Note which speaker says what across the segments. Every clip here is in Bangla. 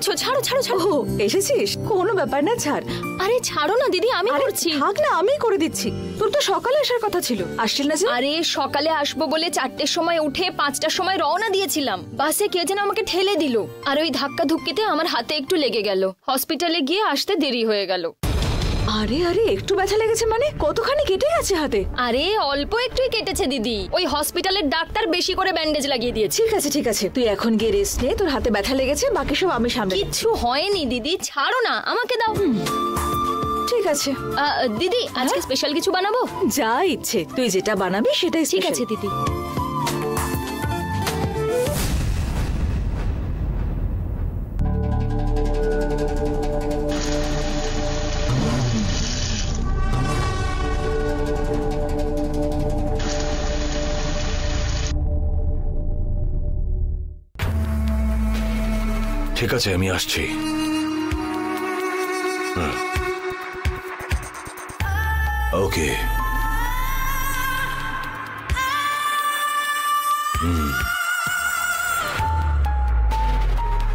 Speaker 1: করছো? ছাড়ো ছাড়ো ছাড়ো।
Speaker 2: এসেছিস? কোনো ব্যাপার না, ছাড়।
Speaker 1: আরে ছাড়ো না দিদি, আমি করছি।
Speaker 2: থাক না, আমি করে দিচ্ছি। তোর তো সকালে আসার কথা ছিল, আসছিল না যে?
Speaker 1: আরে সকালে আসবো বলে 4টের সময় উঠে 5টার সময় রওনা দিয়েছিলাম। বাসে কে যেন আমাকে ঠেলে দিল, আর ওই ধাক্কা ধুক্কিতে আমার হাতে একটু লেগে গেল। হসপিটালে গিয়ে আসতে দেরি হয়ে গেল।
Speaker 2: আরে আরে, একটু ব্যথা লেগেছে মানে? কতখানি কেটে গেছে হাতে?
Speaker 1: আরে অল্প একটুই কেটেছে দিদি, ওই হসপিটালের ডাক্তার বেশি করে ব্যান্ডেজ লাগিয়ে দিয়েছে।
Speaker 2: ঠিক আছে ঠিক আছে, তুই এখন গিয়ে রেস্ট নে। তোর হাতে ব্যথা লেগেছে, বাকি সব আমি সামলে।
Speaker 1: কিচ্ছু হয়নি দিদি, ছাড়ো না, আমাকে দাও।
Speaker 2: ঠিক আছে
Speaker 1: দিদি, আজকে স্পেশাল কিছু বানাবো?
Speaker 2: যা ইচ্ছে, তুই যেটা বানাবি সেটাই।
Speaker 1: ঠিক আছে দিদি।
Speaker 3: ঠিক আছে, আমি আসছি। ওকে।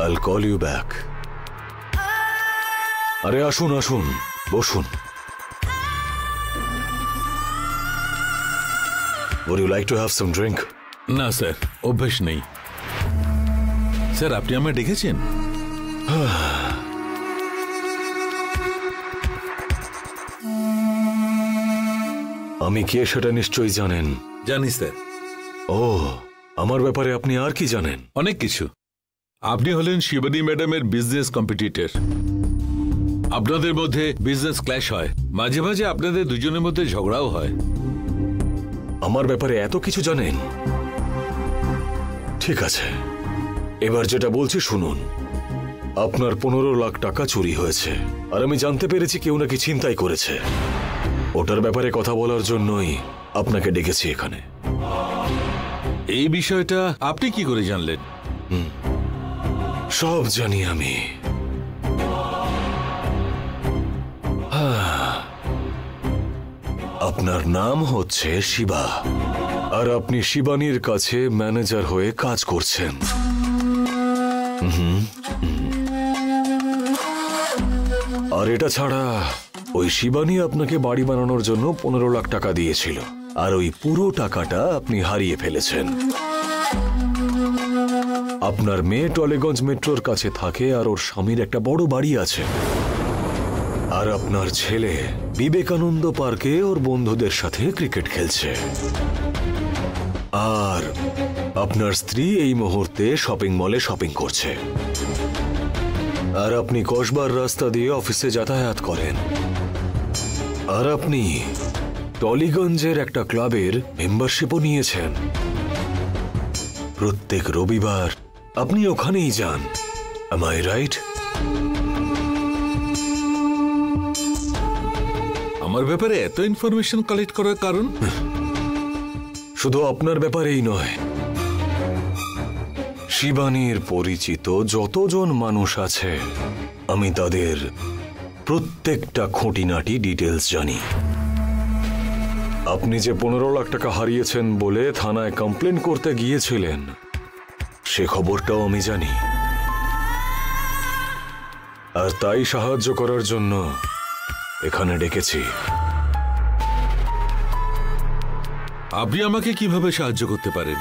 Speaker 3: I'll call you back. আরে আসুন আসুন, বসুন। Would you like to have some drink?
Speaker 4: না স্যার, অভ্যেস নেই। স্যার, আপনি আমায় ডেকেছেন?
Speaker 3: আমি কে সেটা নিশ্চয়ই জানেন।
Speaker 4: জানি স্যার।
Speaker 3: ও, আমার ব্যাপারে আপনি আর কি জানেন?
Speaker 4: অনেক কিছু। আপনি হলেন শিবানী ম্যাডামের বিজনেস কম্পিটিটর। আপনাদের মধ্যে বিজনেস ক্ল্যাশ হয়, মাঝে মাঝে আপনাদের দুজনের মধ্যে ঝগড়াও হয়।
Speaker 3: আমার ব্যাপারে এত কিছু জানেন? ঠিক আছে, এবার যেটা বলছি শুনুন। আপনার 15 লাখ টাকা চুরি হয়েছে, আর আমি জানতে পেরেছি কেউ নাকি ছিনতাই করেছে। ওটার ব্যাপারে কথা বলার জন্যই আপনাকে ডেকেছি এখানে।
Speaker 4: এই বিষয়টা আপনি কি করে জানলেন?
Speaker 3: সব জানি আমি। আপনার নাম হচ্ছে শিবা, আর আপনি শিবানীর কাছে ম্যানেজার হয়ে কাজ করছেন। আর এটা ছাড়া ওই শিবানী আপনাকে বাড়ি বানানোর জন্য 15 লাখ টাকা দিয়েছিল, আর ওই পুরো টাকাটা আপনি হারিয়ে ফেলেছেন। আপনার মেয়ে টলিগঞ্জ মেট্রোর কাছে থাকে, আর ওর স্বামীর একটা বড় বাড়ি আছে। আর আপনার ছেলে বিবেকানন্দ পার্কে ওর বন্ধুদের সাথে ক্রিকেট খেলছে। আর আপনার স্ত্রী এই মুহূর্তে শপিং মলে শপিং করছে। আর আপনি কসবার রাস্তা দিয়ে অফিসে যাতায়াত করেন। আর আপনি টলিগঞ্জের একটা ক্লাবের মেম্বারশিপও নিয়েছেন। প্রত্যেক রবিবার আপনি ওখানেই যান। Am I right?
Speaker 4: আমার ব্যাপারে এত ইনফরমেশন কালেক্ট করার কারণ?
Speaker 3: শুধু আপনার ব্যাপারেই নয়, শিবানীর পরিচিত যতজন মানুষ আছে আমি তাদের প্রত্যেকটা খুঁটিনাটি ডিটেলস জানি। আপনি যে 15 লাখ টাকা হারিয়েছেন বলে থানায় কমপ্লেন করতে গিয়েছিলেন, সে খবরটাও আমি জানি। আর তাই সাহায্য করার জন্য এখানে ডেকেছি।
Speaker 4: আপনি আমাকে কিভাবে সাহায্য করতে পারেন?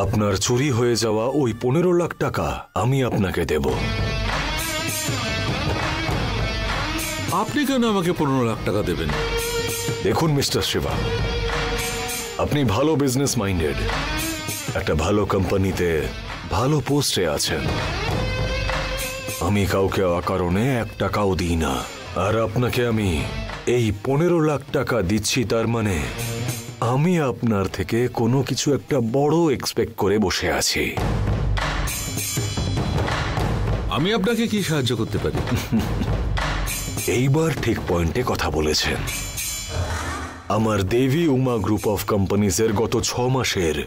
Speaker 3: আপনার চুরি হয়ে যাওয়া ওই 15 লাখ টাকা আমি আপনাকে দেব।
Speaker 4: আপনি কেন আমাকে 15 লাখ টাকা দেবেন?
Speaker 3: দেখুন মিস্টার শিবা, আপনি ভালো বিজনেস মাইন্ডেড, একটা ভালো কোম্পানিতে ভালো পোস্টে আছেন। আমি কাউকে অকারণে 1 টাকাও দিই না। আর আপনাকে আমি এই 15 লাখ টাকা দিচ্ছি, তার মানে আমি আপনার থেকে কোনো কিছু একটা বড় এক্সপেক্ট করে বসে আছি।
Speaker 4: আমি আপনাকে কি সাহায্য করতে পারি?
Speaker 3: এইবার ঠিক পয়েন্টে কথা বলেছেন। আমার দেবী উমা গ্রুপ অফ কোম্পানিজের গত 6 মাসের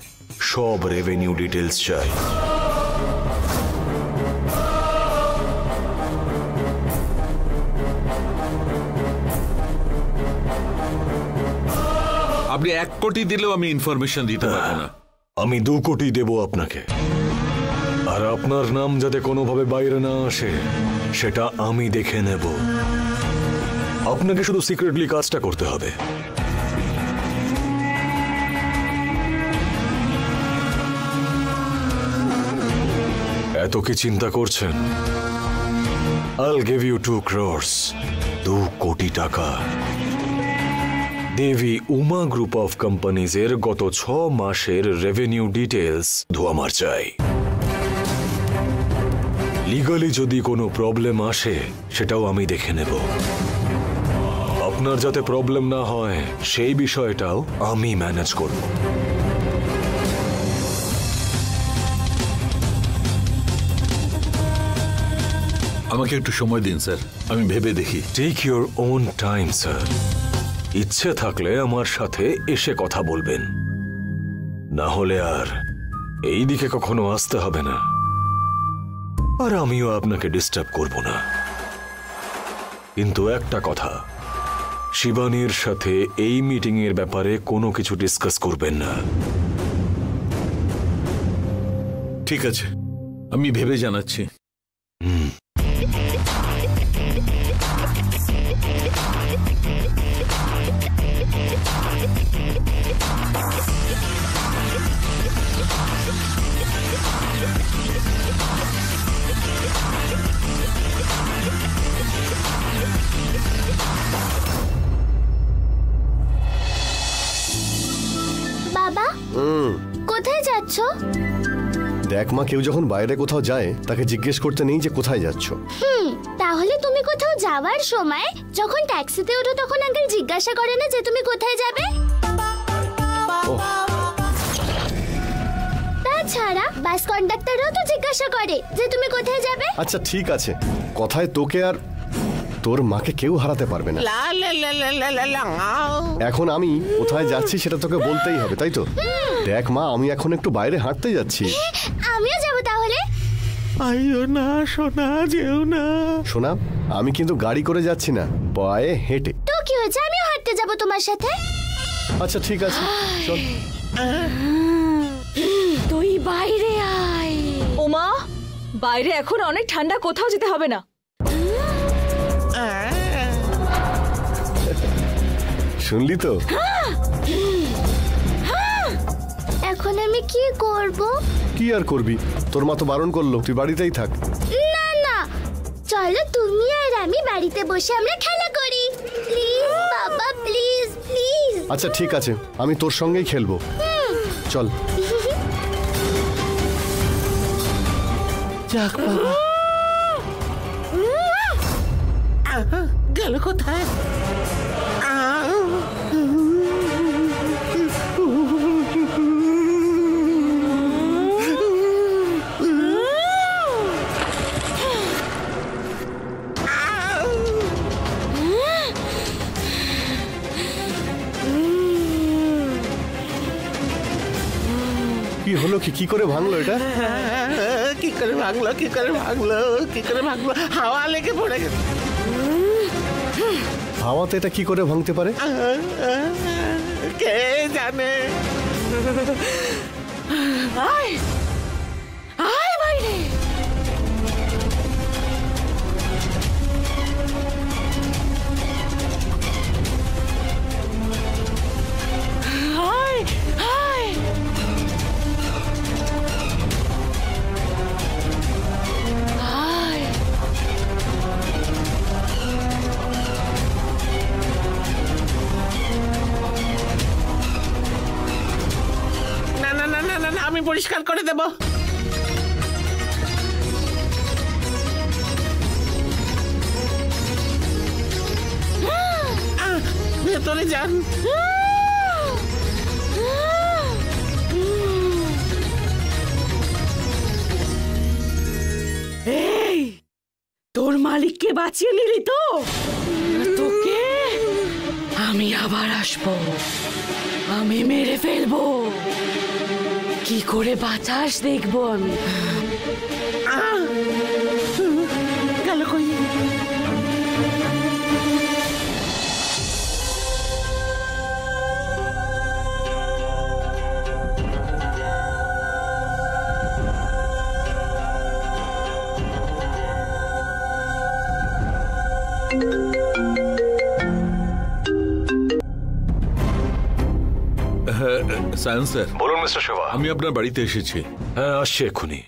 Speaker 3: সব রেভিনিউ ডিটেলস চাই।
Speaker 4: আপনি 1 কোটি দিলেও আমি ইনফরমেশন দিতে পারবো না।
Speaker 3: আমি 2 কোটি দেব আপনাকে। আর আর আপনার নাম যাতে কোনোভাবে বাইরে না আসে সেটা আমি দেখে নেব। আপনাকে শুধু সিক্রেটলি কাজটা করতে হবে। এত কি চিন্তা করছেন? I'll give you 2 crores, 2 কোটি টাকা। দেবী উমা গ্রুপ অফ কোম্পানিজ এর গত 6 মাসের রেভিনিউ ডিটেলস আমার চাই। লিগালি যদি কোনো প্রবলেম আসে সেটাও আমি দেখে নেব। আপনার যাতে প্রবলেম না হয় সেই বিষয়টাও আমি ম্যানেজ করব।
Speaker 4: আমাকে একটু সময় দিন স্যার, আমি ভেবে দেখি।
Speaker 3: Take your own time sir. ইচ্ছে থাকলে আমার সাথে এসে কথা বলবেন, না হলে আর এই দিকে কখনো আসতে হবে না, আর আমিও আপনাকে ডিস্টার্ব করব না। কিন্তু একটা কথা, শিবানীর সাথে এই মিটিং এর ব্যাপারে কোনো কিছু ডিসকাস করবেন না।
Speaker 4: ঠিক আছে, আমি ভেবে জানাচ্ছি।
Speaker 5: বাবা, কোথায় যাচ্ছ?
Speaker 6: দেখ মা, কেউ যখন বাইরে কোথাও যায় তাকে জিজ্ঞেস করতে নেই যে কোথায় যাচ্ছ।
Speaker 5: তাহলে তুমি কোথাও যাওয়ার সময় যখন ট্যাক্সিতে ওঠো তখন আঙ্কেল জিজ্ঞাসা করে না যে তুমি কোথায় যাবে? তাছাড়া বাস কন্ডাক্টরও তো জিজ্ঞাসা করে যে তুমি কোথায় যাবে।
Speaker 6: আচ্ছা ঠিক আছে, কথায় তোকে আর তোর মাকে কেউ হারাতে পারবে না। এখন আমি কোথায় যাচ্ছি সেটা তোকে বলতেই হবে, তাই তো? দেখ মা, আমি এখন একটু বাইরে হাঁটতে যাচ্ছি।
Speaker 5: আমিও যাব তাহলে।
Speaker 7: আইও না সোনা, যেও না।
Speaker 6: শোনা, আমি কিন্তু গাড়ি করে যাচ্ছি না, পায়ে হেঁটে।
Speaker 5: তো কি হয়েছে, আমিও হাঁটতে যাব তোমার সাথে।
Speaker 6: আচ্ছা ঠিক আছে, চল।
Speaker 2: তুই বাইরে আয়। ওমা, বাইরে এখন অনেক ঠান্ডা, কোথাও যেতে হবে না।
Speaker 6: শুনলি তো?
Speaker 5: এখন আমি কি করব?
Speaker 6: কি আর করবি, তোর মা তো বারণ করলো, তুই বাড়িতেই থাক।
Speaker 5: না না, চলো তুমি আর আমি বাড়িতে বসে আমরা খেলা করি। প্লিজ বাবা, প্লিজ প্লিজ।
Speaker 6: আচ্ছা ঠিক আছে, আমি তোর সঙ্গেই খেলবো, চল।
Speaker 7: যাক বাবা, গেল কোথায়?
Speaker 6: কি হলো, কি করে ভাঙলো এটা?
Speaker 7: কি করে ভাঙলো, কি করে ভাঙলো, কি করে ভাঙলো? হাওয়া লেগে পড়ে গেছে।
Speaker 6: হাওয়াতে এটা কি করে ভাঙতে পারে?
Speaker 7: কে জানে।
Speaker 2: আয় আয় বাইরে। আয় আয়।
Speaker 7: না না না না না না, আমি পরিষ্কার করে দেব। ভেতরে যান।
Speaker 2: এই, তোর মালিককে বাঁচিয়ে নিলি তো? তোকে আমি আবার আসবো, আমি মেরে ফেলবো। কি করে বাঁচাস দেখবো আমি।
Speaker 7: গেল কই?
Speaker 4: সায়ন স্যার,
Speaker 3: বলুন মিস্টার শিবা।
Speaker 4: আমি আপনার বাড়িতে এসেছি।
Speaker 3: হ্যাঁ, আসছি এক্ষুনি।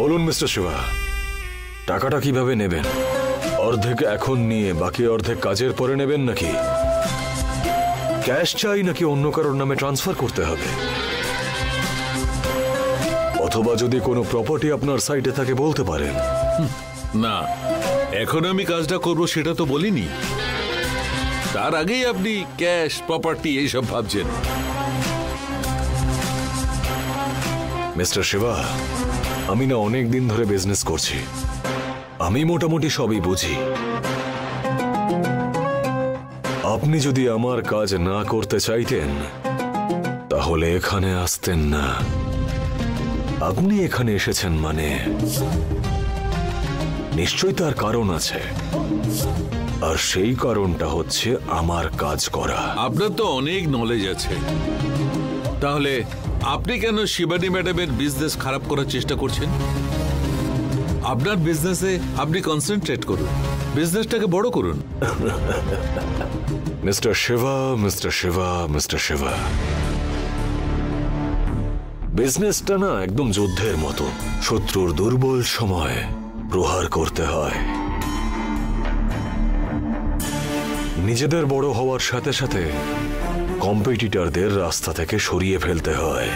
Speaker 3: বলুন মিস্টার শিবা, টাকাটা কিভাবে নেবেন? অর্ধেক এখন নিয়ে বাকি অর্ধেক কাজের পরে নেবেন, নাকি ক্যাশ চাই, নাকি অন্য কারোর নামে ট্রান্সফার করতে হবে? অথবা যদি কোনো প্রপার্টি আপনার সাইটে থাকে বলতে পারেন।
Speaker 4: না, এখন আমি কাজটা করব সেটা তো বলিনি। তার আগেই আপনি ক্যাশ, প্রপার্টি এইসব ভাবছেন।
Speaker 3: মিস্টার শিবা, আমি না অনেক দিন ধরে বিজনেস করছি, আমি মোটামুটি সবই বুঝি। আপনি যদি আমার কাজ না করতে চাইতেন তাহলে এখানে আসতেন না। আপনি এখানে এসেছেন মানে নিশ্চয়ই তার কারণ আছে, আর সেই কারণটা হচ্ছে আমার কাজ করা।
Speaker 4: আপনার তো অনেক নলেজ আছে, তাহলে আপনি কেন শিবানী ম্যাডামের বিজনেস খারাপ করার চেষ্টা করছেন? আপনার বিজনেসে আপনি কনসেন্ট্রেট করুন, বিজনেসটাকে বড় করুন।
Speaker 3: Mister Shiva, Mister Shiva, Mister Shiva, বিজনেসটা না একদম যুদ্ধের মতো। শত্রুর দুর্বল সময় প্রহার করতে হয়। নিজেদের বড় হওয়ার সাথে সাথে কম্পিটিটরদের রাস্তা থেকে সরিয়ে ফেলতে হয়।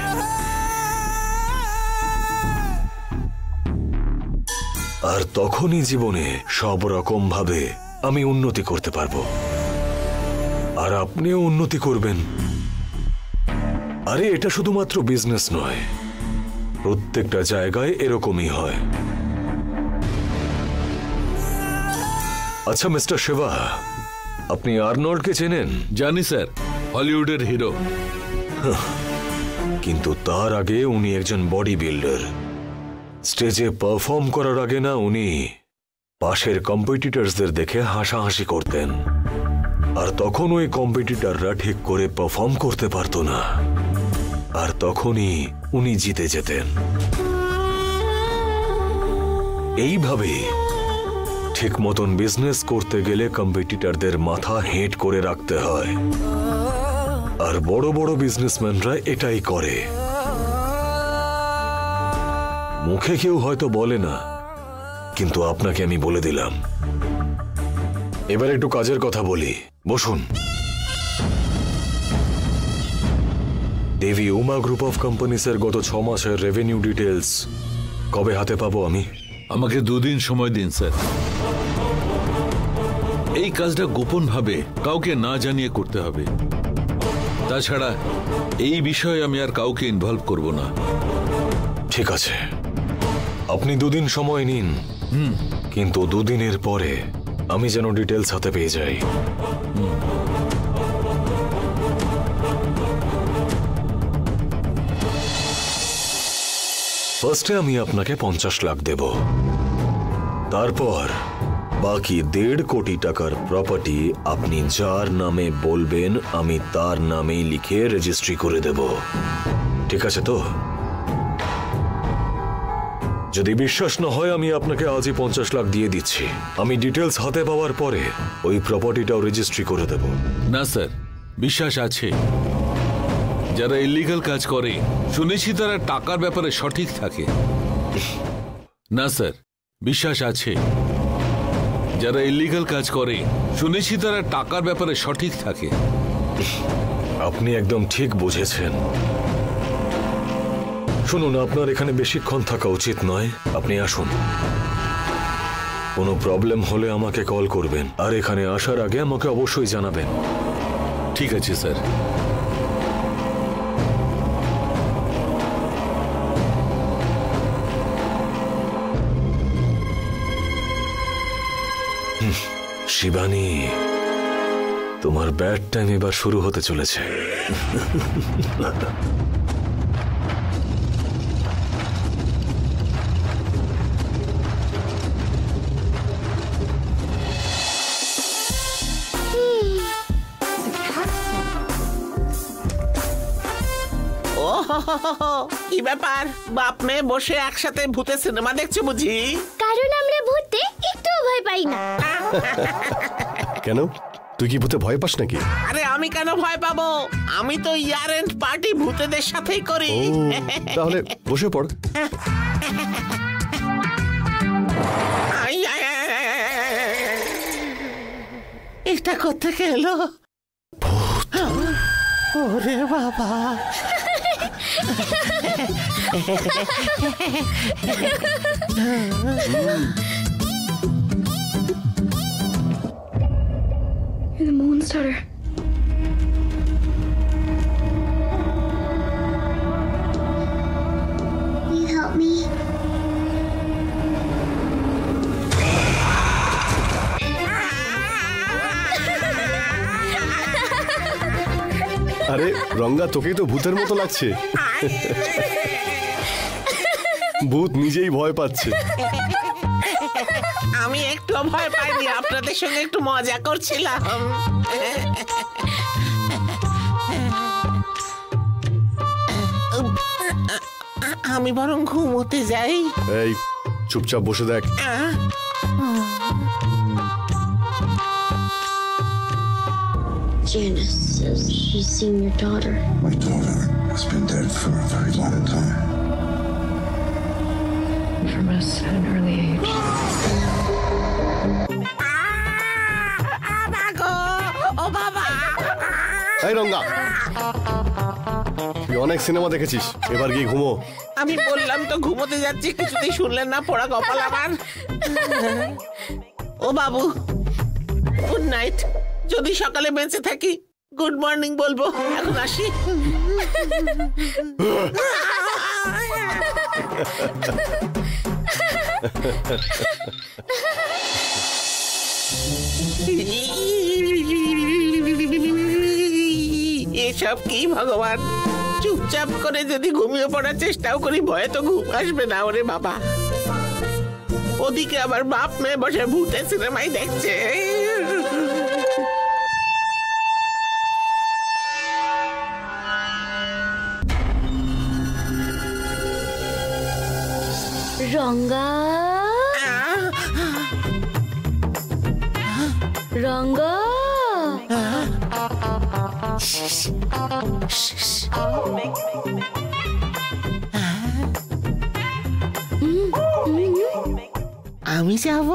Speaker 3: আর তখনই জীবনে সব রকম ভাবে আমি উন্নতি করতে পারবো, আর আপনিও উন্নতি করবেন। আরে এটা শুধুমাত্র বিজনেস নয়, প্রত্যেকটা জায়গায় এরকমই হয়। আচ্ছা মিস্টার শিবা, আপনি আর্নল্ডকে চেনেন?
Speaker 4: জানি স্যার, হলিউডের হিরো।
Speaker 3: কিন্তু তার আগে উনি একজন বডি বিল্ডার। স্টেজে পারফর্ম করার আগে না উনি পাশের কম্পিটিটরসদের দেখে হাসাহাসি করতেন, আর তখন ওই কম্পিটিটররা ঠিক করে পারফর্ম করতে পারতো না, আর তখনই উনি জিতে যেতেন। এইভাবে ঠিক মতন বিজনেস করতে গেলে কম্পিটিটরদের মাথা হেঁট করে রাখতে হয়, আর বড় বড় বিজনেসম্যানরা এটাই করে। মুখে কেউ হয়তো বলে না, কিন্তু আপনাকে আমি বলে দিলাম। এবার একটু কাজের কথা বলি, বসুন। দেবী উমা গ্রুপ অফ কোম্পানিসের গত 6 মাসের রেভিনিউ ডিটেলস কবে হাতে পাবো আমি?
Speaker 4: আমাকে 2 দিন সময় দিন স্যার। এই কাজটা গোপন ভাবে কাউকে না জানিয়ে করতে হবে। তাছাড়া এই বিষয়ে আমি আর কাউকে ইনভলভ করব না।
Speaker 3: ঠিক আছে, আপনি 2 দিন সময় নিন, কিন্তু 2 দিনের পরে আমি যেন ডিটেলস হাতে পেয়ে যাই। ফার্স্টে আমি আপনাকে 50 লাখ দেব, তারপর বাকি 1.5 কোটি টাকার প্রপার্টি আপনি যার নামে বলবেন আমি তার নামেই লিখে রেজিস্ট্রি করে দেব। ঠিক আছে তো? যদি বিশ্বাস না হয় আমি আপনাকে আজই 50 লাখ দিয়ে দিচ্ছি। আমি ডিটেলস হাতে পাওয়ার পরে ওই প্রপার্টিটাও রেজিস্ট্রি করে দেব।
Speaker 4: না স্যার, বিশ্বাস আছে। যারা ইলিগাল কাজ করে শুনেছি তারা টাকার ব্যাপারে সঠিক থাকে। না স্যার, বিশ্বাস আছে। যারা ইলিগাল কাজ করে শুনেছি তারা টাকার ব্যাপারে সঠিক থাকে।
Speaker 3: আপনি একদম ঠিক বুঝেছেন। শুনুন, আপনার এখানে বেশিক্ষণ থাকা উচিত নয়, আপনি আসুন। কোনো প্রবলেম হলে আমাকে কল করবেন, আর এখানে আসার আগে আমাকে অবশ্যই জানাবেন।
Speaker 4: ঠিক আছে স্যার।
Speaker 3: শিবানী, তোমার ব্যাড টাইম এবার শুরু হতে চলেছে।
Speaker 7: ওহ কি ব্যাপার, বাপ মেয়ে বসে একসাথে ভূতের সিনেমা দেখছো বুঝি?
Speaker 5: কারণ আমরা ভূতে একটু ভয় পাই না।
Speaker 6: কেন, তুই কি ভূতে ভয় পাস নাকি?
Speaker 7: আরে আমি কেন ভয় পাবো, আমি তো ইয়ার এন্ড পার্টি ভূতেদের সাথেই করি।
Speaker 6: ও, তাহলে বসে পড়।
Speaker 7: I, I, I, I, I, I. এটা কোত্থেকে এলো? ওরে বাবা,
Speaker 2: The monster.
Speaker 5: Can you help me?
Speaker 6: আরে রঙ্গা, তোকেই তো ভূতের মতো লাগছে। ভূত নিজেই ভয় পাচ্ছে।
Speaker 7: আমি একটু ভয় পাইনি, আপনাদের সঙ্গে একটু মজা করছিলাম। আমি বরং ঘুমোতে যাই।
Speaker 6: এই চুপচাপ বসে দেখ।
Speaker 8: Janice says she's seen your daughter.
Speaker 9: My daughter has been dead for a very long time.
Speaker 2: From us at an early age.
Speaker 7: ও বাবা,
Speaker 6: এই রঙ্গা, তুই অনেক সিনেমা দেখেছিস, এবার গিয়ে ঘুমো।
Speaker 7: আমি বললাম তো ঘুমোতে যাচ্ছি, কিছুতেই শুনলেন না, পোড়া কপাল আমার। ও বাবু, গুড নাইট। যদি সকালে বেঁচে থাকি গুড মর্নিং বলবো। এখন আসি। এসব কি ভগবান, চুপচাপ করে যদি ঘুমিয়ে পড়ার চেষ্টাও করি ভয়ে তো ঘুম আসবে না। ওরে বাবা, ওদিকে আবার বাপ মেয়ে বসে ভূতের সিনেমাই দেখছে।
Speaker 8: Ranga? Ranga?
Speaker 7: আমি যাব?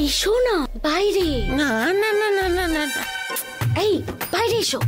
Speaker 8: এসো না বাইরে।
Speaker 7: না না না না না না না।
Speaker 8: এই বাইরে এসো।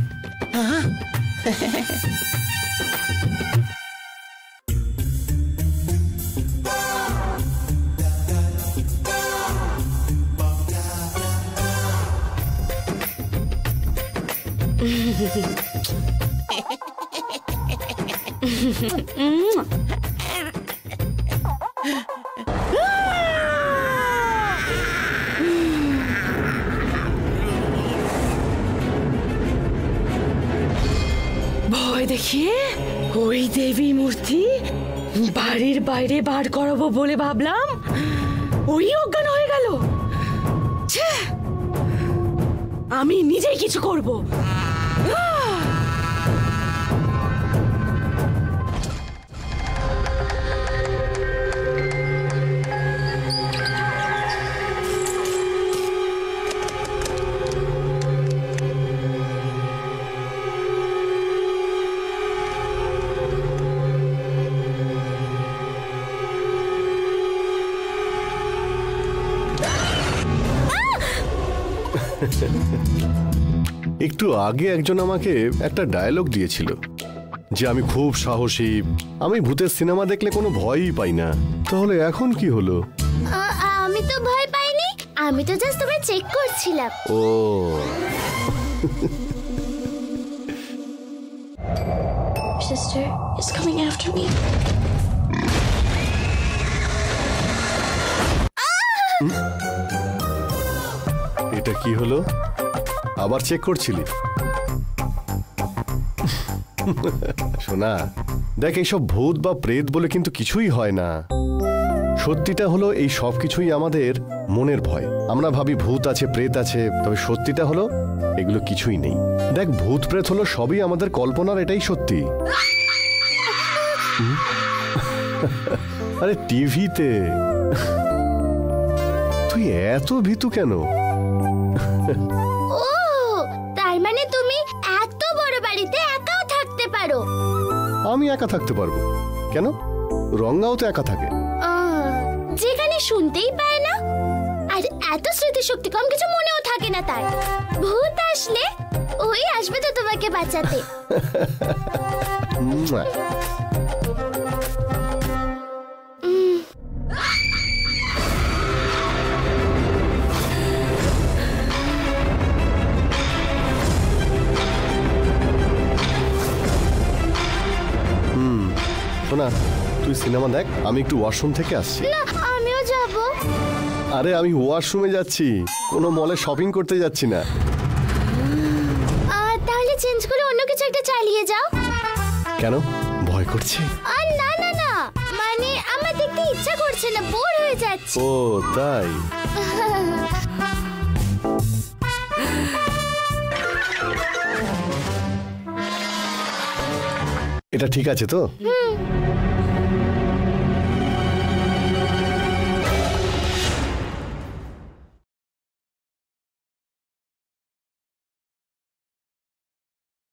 Speaker 2: ভয় দেখিয়ে ওই দেবী মূর্তি বাড়ির বাইরে বার করাবো বলে ভাবলাম, ওই অজ্ঞান হয়ে গেল। ছ্যা! আমি নিজেই কিছু করব।
Speaker 6: একটু আগে একজন আমাকে একটা ডায়লগ দিয়েছিল যে আমি খুব সাহসী, আমি ভূতের সিনেমা দেখলে কোনো ভয়ই পাই না। তাহলে এখন কি হলো?
Speaker 5: আমি তো ভয় পাইনি, আমি তো জাস্ট তোমায় চেক করছিলাম।
Speaker 6: ও
Speaker 8: Sister is coming after me.
Speaker 6: এটা কি হলো? আবার চেক করছিলি? শোনা, দেখ, এইসব ভূত বা প্রেত বলে কিন্তু কিছুই হয় না। সত্যিটা হলো এই সব কিছুই আমাদের মনের ভয়। আমরা ভাবি ভূত আছে, প্রেত আছে, তবে সত্যিটা হলো এগুলো কিছুই নেই। দেখ, ভূত প্রেত হলো সবই আমাদের কল্পনার, এটাই সত্যি। আরে টিভিতে। তুই এত ভীতু কেন?
Speaker 5: ও তার মানে তুমি এত বড় বাড়িতে একাও থাকতে পারো?
Speaker 6: আমি একা থাকতে পারবো কেন? রঙ্গাও তো একা থাকে।
Speaker 5: যেখানে শুনতেই পায় না, আর এত স্মৃতিশক্তি কম, কিছু মনেও থাকে না তার। ভূত আসলে ওই আসবে তো তোমাকে বাঁচাতে।
Speaker 6: শোনা, তুই সিনেমা দেখ, আমি একটু ওয়াশরুম থেকে আসছি।
Speaker 5: না, আমিও যাব।
Speaker 6: আরে আমি ওয়াশরুমে যাচ্ছি, কোনো মলে শপিং করতে যাচ্ছি না।
Speaker 5: তাহলে চেঞ্জ করে অন্য কিছু একটা চালিয়ে যাও।
Speaker 6: কেন, ভয় করছে?
Speaker 5: না না না, মানে আমার দেখতে ইচ্ছা করছে না, বোর হয়ে যাচ্ছে।
Speaker 6: ও তাই? এটা ঠিক আছে তো?